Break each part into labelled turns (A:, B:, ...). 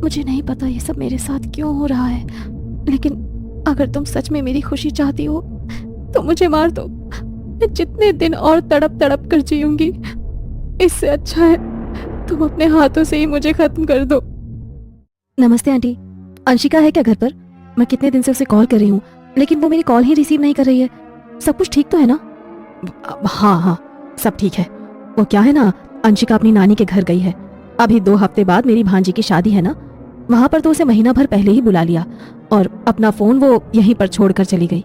A: मुझे नहीं पता ये सब मेरे साथ क्यों हो रहा है, लेकिन अगर तुम सच में मेरी खुशी चाहती हो तो मुझे मार दो। मैं जितने दिन और तड़प तड़प कर जीऊंगी, इससे अच्छा है तुम अपने हाथों से ही मुझे खत्म कर दो। नमस्ते आंटी, अंशिका है क्या घर पर? मैं कितने दिन से उसे कॉल कर रही हूँ, लेकिन वो मेरी कॉल ही रिसीव नहीं कर रही है। सब कुछ ठीक तो है ना? हाँ हाँ, सब ठीक है। वो क्या है ना, अंशिका अपनी नानी के घर गई है। अभी 2 हफ्ते बाद मेरी भांजी की शादी है ना, वहां पर तो उसे महीना भर पहले ही बुला लिया और अपना फोन वो यहीं पर छोड़कर चली गई।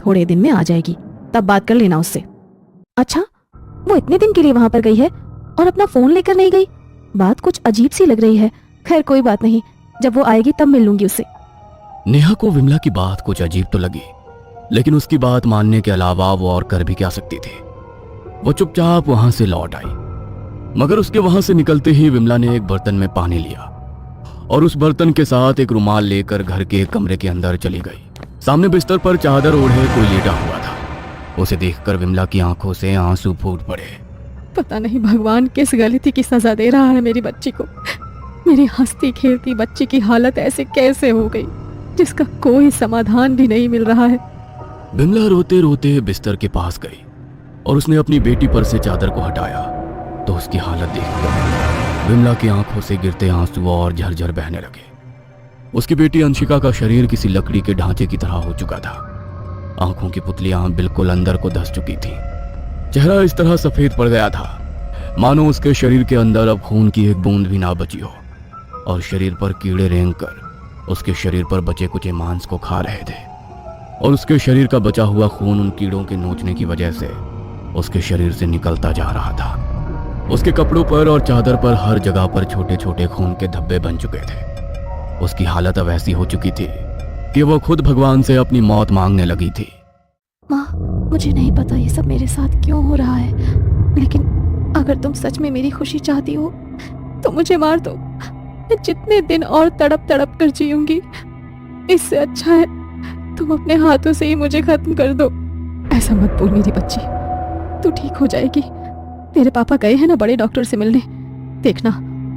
A: थोड़े दिन में आ जाएगी, तब बात कर लेना उससे। अच्छा, वो इतने दिन के लिए वहां पर गई है और अपना फोन लेकर नहीं गई? बात कुछ अजीब सी लग रही है। खैर कोई बात नहीं, जब वो आएगी तब मिल लूंगी उससे।
B: नेहा को विमला की बात कुछ अजीब तो लगी, लेकिन उसकी बात मानने के अलावा वो और कर भी क्या सकती थी। वो चुपचाप वहां से लौट आई, मगर उसके वहां से निकलते ही विमला ने एक बर्तन में पानी लिया और उस बर्तन के साथ एक रुमाल लेकर घर के एक कमरे के अंदर चली गई। सामने बिस्तर पर चादर ओढ़े कोई लेटा हुआ था। उसे देखकर विमला की आंखों से आंसू फूट पड़े।
A: पता नहीं भगवान किस गलती की सजा दे रहा है मेरी बच्ची को। मेरी हंसती खेलती बच्ची की हालत ऐसे कैसे हो गई, जिसका कोई समाधान भी नहीं मिल रहा है।
B: विमला रोते रोते बिस्तर के पास गई और उसने अपनी बेटी पर से चादर को हटाया तो उसकी हालत देखकर विमला की आंखों से गिरते आंसू और झरझर बहने लगे। उसकी बेटी अंशिका का शरीर किसी लकड़ी के ढांचे की तरह हो चुका था। आंखों की पुतलियां बिल्कुल अंदर को धंस चुकी थी। चेहरा इस तरह सफेद पड़ गया था मानो उसके शरीर के अंदर अब खून की एक बूंद भी ना बची हो, और शरीर पर कीड़े रेंगकर उसके शरीर पर बचे कुचे मांस को खा रहे थे, और उसके शरीर का बचा हुआ खून उन कीड़ों के नोचने की वजह से उसके शरीर से निकलता जा रहा था। उसके कपड़ों पर और चादर पर हर जगह पर छोटे छोटे खून के धब्बे बन चुके थे। उसकी हालत अब ऐसी हो चुकी थी कि वो खुद भगवान से अपनी मौत मांगने लगी थी।
A: माँ, मुझे नहीं पता ये सब मेरे साथ क्यों हो रहा है, लेकिन अगर तुम सच में मेरी खुशी चाहती हो तो मुझे मार दो। मैं जितने दिन और तड़प तड़प कर जीऊंगी, इससे अच्छा है तुम अपने हाथों से ही मुझे खत्म कर दो। ऐसा मत बोल मेरी बच्ची, तू ठीक हो जाएगी। तेरे पापा गए हैं ना बड़े डॉक्टर से मिलने, देखना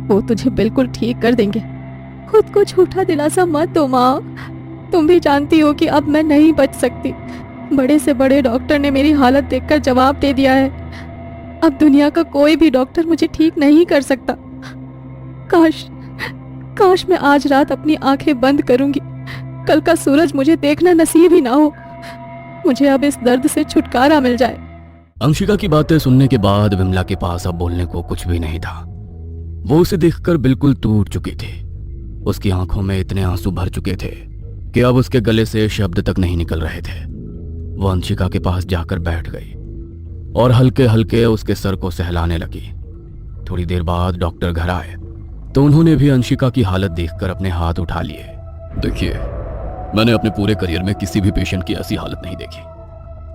A: वो तुझे बिल्कुल ठीक कर देंगे। खुद को झूठा दिलासा मत दो माँ, तुम भी जानती हो कि अब मैं नहीं बच सकती। बड़े से बड़े डॉक्टर ने मेरी हालत देखकर जवाब दे दिया है। अब दुनिया का कोई भी डॉक्टर मुझे ठीक नहीं कर सकता। काश मैं आज रात अपनी आंखें बंद करूंगी, कल का सूरज मुझे देखना नसीब ही ना हो। मुझे अब इस दर्द से छुटकारा मिल जाए।
B: अंशिका की बातें सुनने के बाद विमला के पास अब बोलने को कुछ भी नहीं था। वो उसे देखकर बिल्कुल टूट चुकी थी। उसकी आंखों में इतने आंसू भर चुके थे कि अब उसके गले से शब्द तक नहीं निकल रहे थे। वो अंशिका के पास जाकर बैठ गई और हल्के हल्के उसके सर को सहलाने लगी। थोड़ी देर बाद डॉक्टर घर आए तो उन्होंने भी अंशिका की हालत देखकर अपने हाथ उठा लिए। देखिए, मैंने अपने पूरे करियर में किसी भी पेशेंट की ऐसी हालत नहीं देखी।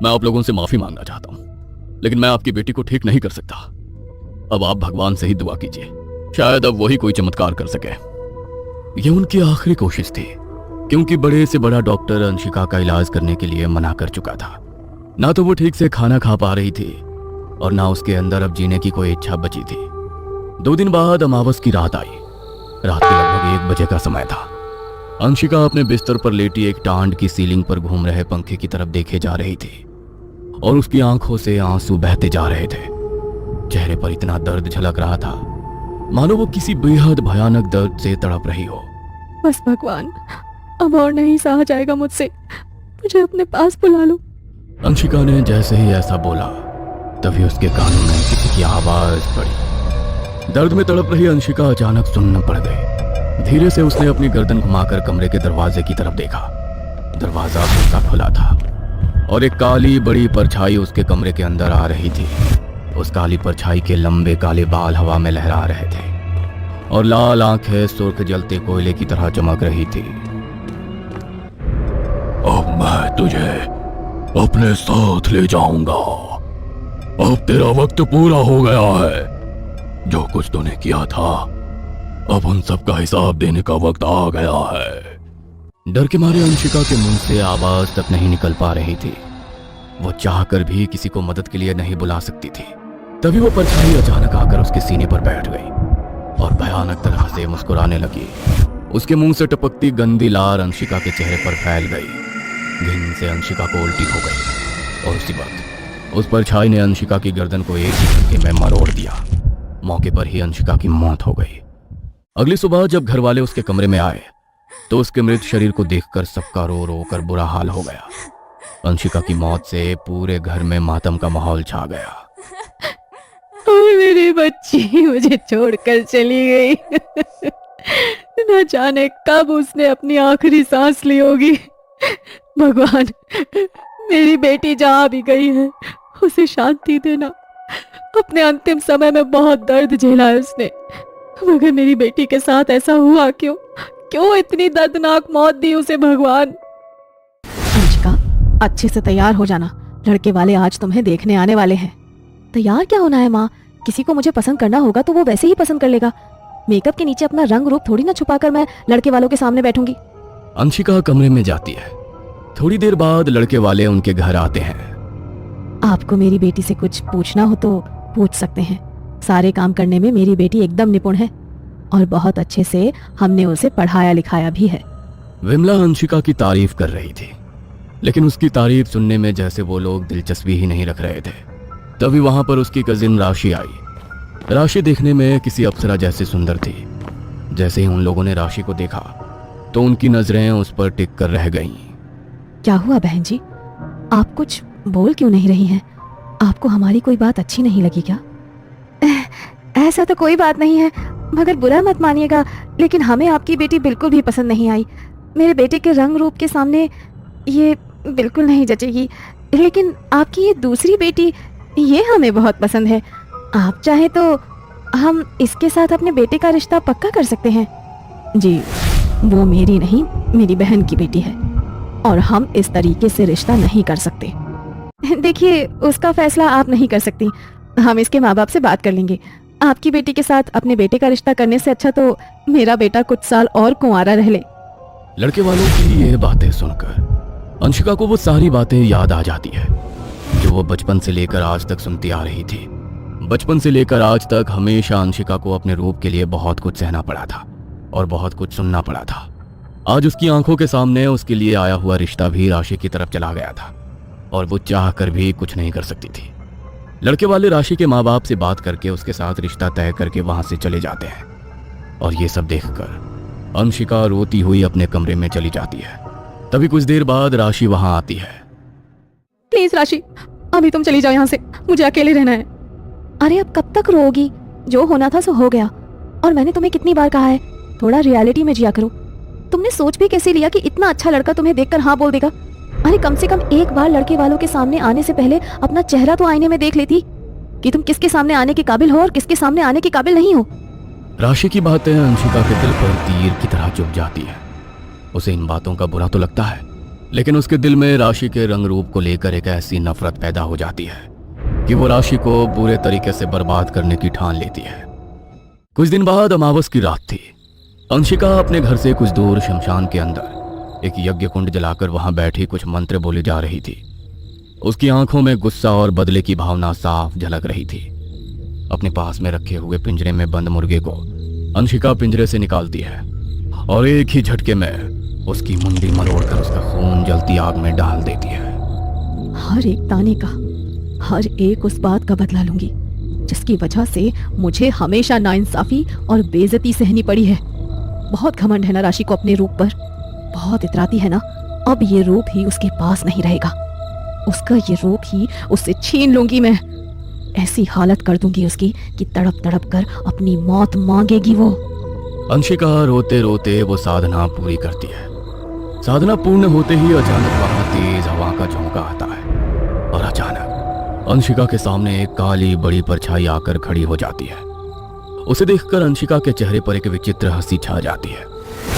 B: मैं आप लोगों से माफी मांगना चाहता हूँ, लेकिन मैं आपकी बेटी को ठीक नहीं कर सकता। अब आप भगवान से ही दुआ कीजिए, शायद अब वही कोई चमत्कार कर सके। यह उनकी आखिरी कोशिश थी, क्योंकि बड़े से बड़ा डॉक्टर अंशिका का इलाज करने के लिए मना कर चुका था। ना तो वो ठीक से खाना खा पा रही थी और ना उसके अंदर अब जीने की कोई इच्छा बची थी। 2 दिन बाद अमावस की रात आई। रात के लगभग 1 बजे का समय था। अंशिका अपने बिस्तर पर लेटी एक टांड की सीलिंग पर घूम रहे पंखे की तरफ देखे जा रही थी और उसकी आंखों से आंसू बहते जा रहे थे। चेहरे पर इतना दर्द झलक रहा था मानो वो किसी बेहद भयानक दर्द से तड़प रही हो।
A: बस भगवान, अब और नहीं सहा जाएगा मुझसे, मुझे अपने पास बुला लो।
B: अंशिका ने जैसे ही ऐसा बोला तभी उसके कानों में किसी की आवाज पड़ी। दर्द में तड़प रही अंशिका अचानक सुन्न पड़ गई। धीरे से उसने अपनी गर्दन घुमाकर कमरे के दरवाजे की तरफ देखा। दरवाजा हल्का खुला था और एक काली बड़ी परछाई उसके कमरे के अंदर आ रही थी। उस काली परछाई के लंबे काले बाल हवा में लहरा रहे थे और लाल आंखें सुर्ख जलते कोयले की तरह चमक रही थी। अब मैं तुझे अपने साथ ले जाऊंगा। अब तेरा वक्त पूरा हो गया है। जो कुछ तूने किया था, अब उन सब का हिसाब देने का वक्त आ गया है। डर के मारे अंशिका के मुंह से आवाज तक नहीं निकल पा रही थी। वो चाहकर भी किसी को मदद के लिए नहीं बुला सकती थी। तभी वो परछाई अचानक आकर उसके सीने पर बैठ गई और भयानक तरह से मुस्कुराने लगी। उसके मुंह से टपकती गंदी लार अंशिका के चेहरे पर फैल गई। घिन से अंशिका को उल्टी हो गई और उसी वक्त उस परछाई ने अंशिका की गर्दन को एक ही झटके में मरोड़ दिया। मौके पर ही अंशिका की मौत हो गई। अगली सुबह जब घर वाले उसके कमरे में आए तो उसके मृत शरीर को देखकर सबका रो रो कर बुरा हाल हो गया। अंशिका की मौत से पूरे घर में मातम का माहौल छा गया।
A: और मेरी बच्ची मुझे छोड़कर चली गई। न जाने कब उसने अपनी आखिरी सांस ली होगी। भगवान, मेरी बेटी जहां भी गई है उसे शांति देना। अपने अंतिम समय में बहुत दर्द झेला है उसने, मगर मेरी बेटी के साथ ऐसा हुआ क्यों? क्यों इतनी दर्दनाक मौत दी उसे भगवान? अंशिका, अच्छे से तैयार हो जाना, लड़के वाले आज तुम्हें देखने आने वाले हैं। तैयार क्या होना है माँ? किसी को मुझे पसंद करना होगा तो वो वैसे ही पसंद कर लेगा। मेकअप के नीचे अपना रंग रूप थोड़ी ना छुपाकर मैं लड़के वालों के सामने बैठूंगी।
B: अंशिका कमरे में जाती है। थोड़ी देर बाद लड़के वाले उनके घर आते हैं।
A: आपको मेरी बेटी से कुछ पूछना हो तो पूछ सकते हैं। सारे काम करने में मेरी बेटी एकदम निपुण है और बहुत अच्छे से हमने उसे पढ़ाया लिखाया भी है।
B: विमला अंशिका की तारीफ कर रही थी, लेकिन उसकी तारीफ सुनने में जैसे वो लोग दिलचस्पी ही नहीं रख रहे थे। तभी वहां पर उसकी कजिन राशि आई। राशि देखने में किसी अप्सरा जैसी सुंदर थी। जैसे ही उन लोगों ने राशि को देखा तो उनकी नजरें उस पर टिक कर रह गईं।
A: क्या हुआ बहन जी, आप कुछ बोल क्यों नहीं रही हैं? आपको हमारी कोई बात अच्छी नहीं लगी क्या? ऐसा तो कोई बात नहीं है, मगर बुरा मत मानिएगा, लेकिन हमें आपकी बेटी बिल्कुल भी पसंद नहीं आई। मेरे बेटे के रंग रूप के सामने ये बिल्कुल नहीं जचेगी। लेकिन आपकी ये दूसरी बेटी, ये हमें बहुत पसंद है। आप चाहे तो हम इसके साथ अपने बेटे का रिश्ता पक्का कर सकते हैं। जी, वो मेरी नहीं, मेरी बहन की बेटी है और हम इस तरीके से रिश्ता नहीं कर सकते। देखिए, उसका फैसला आप नहीं कर सकती, हम इसके माँ बाप से बात कर लेंगे। आपकी बेटी के साथ अपने बेटे का रिश्ता करने से अच्छा तो मेरा बेटा कुछ साल और कुंवारा रह ले।
B: लड़के वालों की ये बातें सुनकर अंशिका को वो सारी बातें याद आ जाती है जो वो बचपन से लेकर आज तक सुनती आ रही थी। बचपन से लेकर आज तक हमेशा अंशिका को अपने रूप के लिए बहुत कुछ सहना पड़ा था और बहुत कुछ सुनना पड़ा था। आज उसकी आंखों के सामने उसके लिए आया हुआ रिश्ता भी राशि की तरफ चला गया था और वो चाह कर भी कुछ नहीं कर सकती थी। लड़के वाले राशि के माँ बाप से बात करके उसके साथ रिश्ता तय करके वहां से चले जाते हैं और ये सब देखकर अंशिका रोती हुई अपने कमरे में चली जाती है। तभी कुछ देर बाद राशि वहां आती है।
A: प्लीज राशि, अभी तुम चली जाओ यहाँ से, मुझे अकेले रहना है। अरे अब कब तक रोगी? जो होना था सो हो गया। और मैंने तुम्हें कितनी बार कहा है, थोड़ा रियलिटी में जिया करो। तुमने सोच भी कैसे लिया कि इतना अच्छा लड़का तुम्हें देखकर हाँ बोल देगा? अरे कम से कम एक बार लड़के वालों के सामने आने से पहले अपना चेहरा तो आईने में देख लेती कि तुम किसके सामने आने के काबिल हो और किसके सामने आने के काबिल नहीं हो।
B: राशि की बातें अंशिका के दिल पर तीर की तरह चुभ जाती है। उसे इन बातों का बुरा तो लगता है, लेकिन उसके दिल में राशि के रंग रूप को लेकर एक ऐसी नफरत पैदा हो जाती है कि वो राशि को पूरे तरीके से बर्बाद करने की ठान लेती है। कुछ दिन बाद अमावस की रात थी। अंशिका अपने घर से कुछ दूर शमशान के अंदर एक यज्ञ कुंड जलाकर वहां बैठी कुछ मंत्र बोले जा रही थी। उसकी आंखों में गुस्सा और बदले की भावना साफ झलक रही थी। अपने पास में रखे हुए पिंजरे में बंद मुर्गे को अंशिका पिंजरे से निकालती है और एक ही झटके में उसकी मुंडी मरोड़कर उसका खून जलती आग में डाल देती है।
A: हर एक ताने का, हर एक उस बात का बदला लूंगी जिसकी वजह से मुझे हमेशा नाइंसाफी और बेइज्जती सहनी पड़ी है। बहुत घमंड है ना राशि को अपने रूप पर, बहुत इतराती है ना। अब ये रूप ही उसके पास नहीं रहेगा, उसका ये रूप ही उससे छीन लूंगी मैं। ऐसी हालत कर दूंगी उसकी कि तड़प तड़प कर अपनी मौत मांगेगी वो।
B: अंशिका रोते रोते वो साधना पूरी करती है। साधना पूर्ण होते ही अचानक वहां तेज हवा का झोंका आता है और अचानक अंशिका के सामने एक काली बड़ी परछाई आकर खड़ी हो जाती है। उसे देखकर अंशिका के चेहरे पर एक विचित्र हंसी छा जाती है,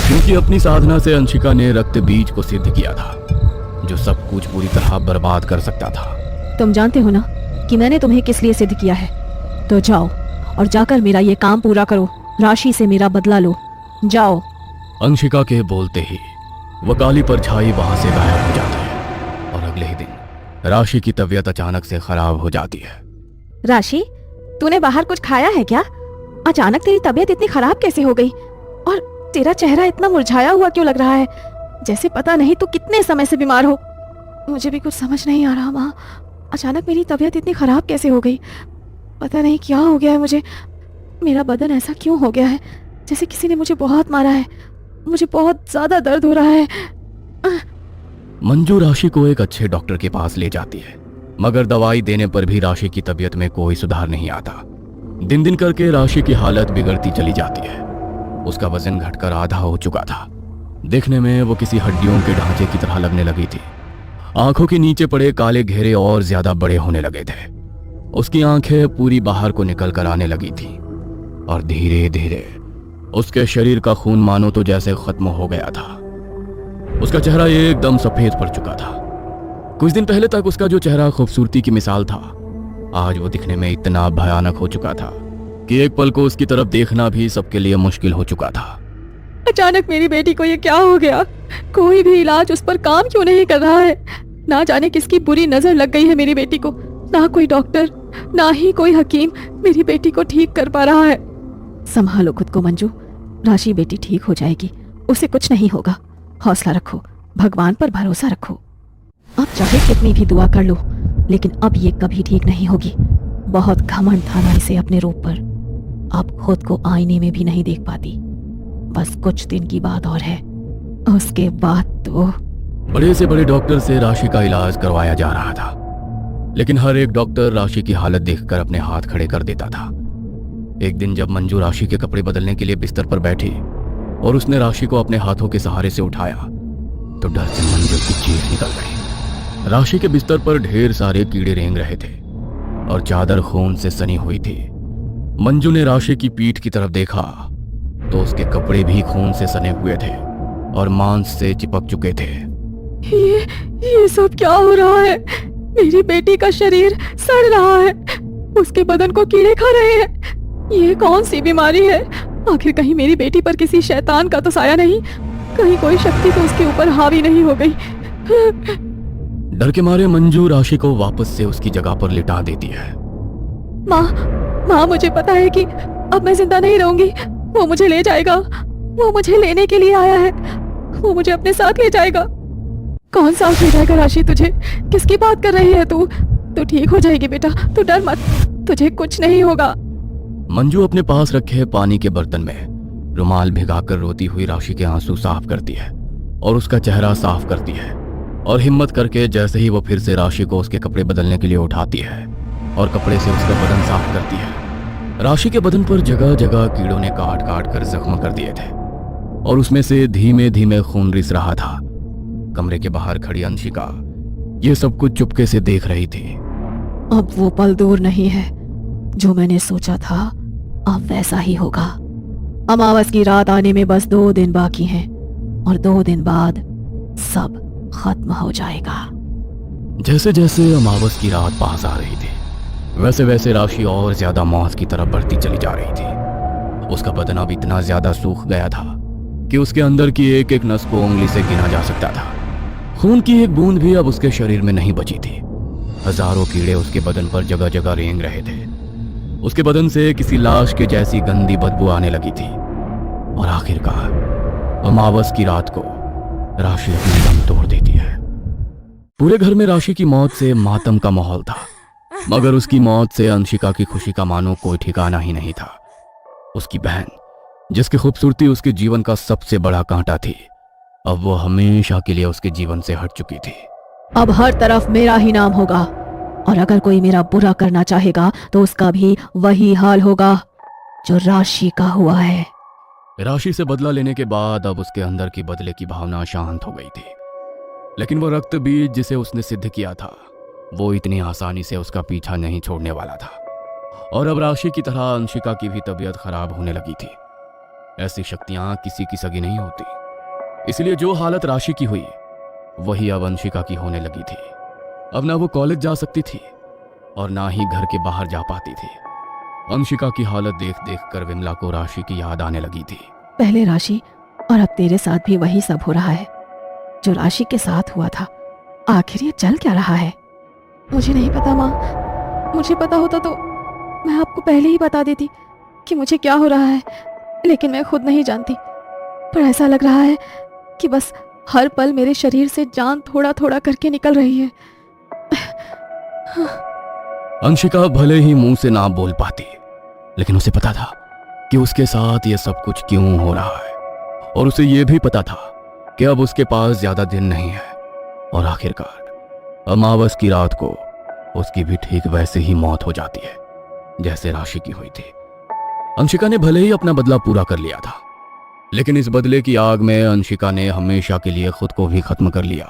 B: क्योंकि अपनी साधना से अंशिका ने रक्त बीज को सिद्ध किया था जो सब कुछ पूरी तरह बर्बाद कर सकता था।
A: तुम जानते हो ना कि मैंने तुम्हें किस लिए सिद्ध किया है, तो जाओ और जाकर मेरा ये काम पूरा करो, राशि से मेरा बदला लो, जाओ।
B: अंशिका के बोलते ही वह काली परछाई वहां से गायब हो जाती है और अगले ही दिन राशि की तबीयत अचानक से खराब हो जाती है।
A: राशि, तूने बाहर कुछ खाया है क्या? अचानक तेरी तबीयत इतनी खराब कैसे हो गई? और तेरा चेहरा इतना मुरझाया हुआ क्यों लग रहा है, जैसे पता नहीं तो कितने समय से बीमार हो। मुझे भी कुछ समझ नहीं आ रहा माँ, अचानक मेरी तबीयत इतनी खराब कैसे हो गई। पता नहीं क्या हो गया है मुझे, मेरा बदन ऐसा क्यों हो गया है जैसे किसी ने मुझे बहुत मारा है। मुझे बहुत ज़्यादा दर्द हो रहा है।
B: मंजू राशि को एक अच्छे डॉक्टर के पास ले जाती है, मगर दवाई देने पर भी राशि की तबीयत में कोई सुधार नहीं आता। दिन दिन करके राशि की हालत बिगड़ती चली जाती है। उसका वजन घटकर आधा हो चुका था। देखने में वो किसी हड्डियों के ढांचे की तरह लगने लगी थी। आंखों के नीचे पड़े काले घेरे और ज्यादा बड़े होने लगे थे। उसकी आंखें पूरी बाहर को निकल कर आने लगी थी और धीरे धीरे उसके शरीर का खून मानो तो जैसे खत्म हो गया था। उसका चेहरा एकदम सफेद पड़ चुका था। कुछ दिन पहले तक उसका जो चेहरा खूबसूरती की मिसाल था, आज वो दिखने में इतना भयानक हो चुका था कि एक पल को उसकी तरफ देखना भी सबके लिए मुश्किल हो चुका था।
A: अचानक मेरी बेटी को ये क्या हो गया, कोई भी इलाज उस पर काम क्यों नहीं कर रहा है। ना जाने किसकी बुरी नजर लग गई है मेरी बेटी को। ना कोई डॉक्टर, ना ही कोई हकीम मेरी बेटी को ठीक कर पा रहा है। संभालो खुद को मंजू, राशि बेटी ठीक हो जाएगी, उसे कुछ नहीं होगा। हौसला रखो, भगवान पर भरोसा रखो। अब चाहे कितनी भी दुआ कर लो, लेकिन अब ये कभी ठीक नहीं होगी। बहुत घमंड था ना इसे अपने रूप पर, अब खुद को आईने में भी नहीं देख पाती। बस कुछ दिन की बात और है, उसके बाद तो।
B: बड़े से बड़े डॉक्टर से राशि का इलाज करवाया जा रहा था, लेकिन हर एक डॉक्टर राशि की हालत देखकर अपने हाथ खड़े कर देता था। एक दिन जब मंजू राशि के कपड़े बदलने के लिए बिस्तर पर बैठी और उसने राशि को अपने हाथों के सहारे से उठाया तो डर से मंजू की चीख निकल गई। राशि के बिस्तर पर ढेर सारे कीड़े रेंग रहे थे और चादर खून से सनी हुई थी। मंजू ने राशि की पीठ की तरफ देखा तो उसके कपड़े भी खून से सने हुए थे और मांस से चिपक चुके थे।
A: ये सब क्या हो रहा है? मेरी बेटी का शरीर सड़ रहा है, उसके बदन को कीड़े खा रहे हैं। ये कौन सी बीमारी है? आखिर कहीं मेरी बेटी पर किसी शैतान का तो साया नहीं, कहीं कोई शक्ति तो उसके ऊपर हावी नहीं हो गई।
B: डर के मारे मंजू राशि को वापस से उसकी जगह पर लिटा देती है।
A: माँ, मुझे पता है कि अब मैं जिंदा नहीं रहूंगी। वो मुझे ले जाएगा, वो मुझे लेने के लिए आया है, वो मुझे अपने साथ ले जाएगा। कौन साथ ले जाएगा राशि तुझे? किसकी बात कर रही है तू? तू ठीक हो जाएगी बेटा, तू डर मत, तुझे कुछ नहीं होगा।
B: मंजू अपने पास रखे पानी के बर्तन में रुमाल भिगाकर रोती हुई राशि के आंसू साफ करती है और उसका चेहरा साफ करती है और हिम्मत करके जैसे ही वो फिर से राशि को उसके कपड़े बदलने के लिए उठाती है और कपड़े से उसका बदन साफ करती है, राशि के बदन पर जगह जगह कीड़ों ने काट काट कर जख्म कर दिए थे और उसमें से धीमे धीमे खून रिस रहा था। कमरे के बाहर खड़ी अंशिका ये सब कुछ चुपके से देख रही थी।
A: अब वो पल दूर नहीं है, जो मैंने सोचा था अब वैसा ही होगा। अमावस की रात आने में बस 2 दिन बाकी हैं और 2 दिन बाद सब खत्म हो जाएगा।
B: जैसे जैसे अमावस की रात पास आ रही थी, वैसे वैसे राशि और ज्यादा मौत की तरफ बढ़ती चली जा रही थी। उसका बदन अब इतना ज्यादा सूख गया था कि उसके अंदर की एक एक नस को उंगली से गिना जा सकता था। खून की एक बूंद भी अब उसके शरीर में नहीं बची थी। हजारों कीड़े उसके बदन पर जगह जगह रेंग रहे थे। उसके बदन से किसी लाश के जैसी गंदी बदबू आने लगी थी और आखिरकार अमावस की रात को राशि अपनी दम तोड़ देती है। पूरे घर में राशि की मौत से मातम का माहौल था, मगर उसकी मौत से अंशिका की खुशी का मानो कोई ठिकाना ही नहीं था। उसकी बहन, जिसकी खूबसूरती उसके जीवन का सबसे बड़ा कांटा थी, अब वो हमेशा के लिए उसके जीवन से हट चुकी थी।
A: अब हर तरफ मेरा ही नाम होगा और अगर कोई मेरा बुरा करना चाहेगा तो उसका भी वही हाल होगा जो राशि का हुआ है।
B: राशि से बदला लेने के बाद अब उसके अंदर की बदले की भावना शांत हो गई थी, लेकिन वो रक्त बीज जिसे उसने सिद्ध किया था वो इतनी आसानी से उसका पीछा नहीं छोड़ने वाला था। और अब राशि की तरह अंशिका की भी तबीयत खराब होने लगी थी। ऐसी शक्तियां किसी की सगी नहीं होती, इसलिए जो हालत राशि की हुई वही अब अंशिका की होने लगी थी। अब ना वो कॉलेज जा सकती थी और ना ही घर के बाहर जा पाती थी। अंशिका की हालत देख देख कर विमला को राशि की याद आने लगी थी।
A: पहले राशि और अब तेरे साथ भी वही सब हो रहा है जो राशि के साथ हुआ था। आखिर ये चल क्या रहा है? मुझे नहीं पता माँ, मुझे पता होता तो मैं आपको पहले ही बता देती कि मुझे क्या हो रहा है, लेकिन मैं खुद नहीं जानती। पर ऐसा लग रहा है कि बस हर पल मेरे शरीर से जान थोड़ा थोड़ा करके निकल रही है।
B: अंशिका भले ही मुंह से ना बोल पाती, लेकिन उसे पता था कि उसके साथ ये सब कुछ क्यों हो रहा है, और उसे ये भी पता था कि अब उसके पास ज्यादा दिन नहीं है और आखिरकार अमावस की रात को उसकी भी ठीक वैसे ही मौत हो जाती है जैसे राशि की हुई थी। अंशिका ने भले ही अपना बदला पूरा कर लिया था, लेकिन इस बदले की आग में अंशिका ने हमेशा के लिए खुद को भी खत्म कर लिया।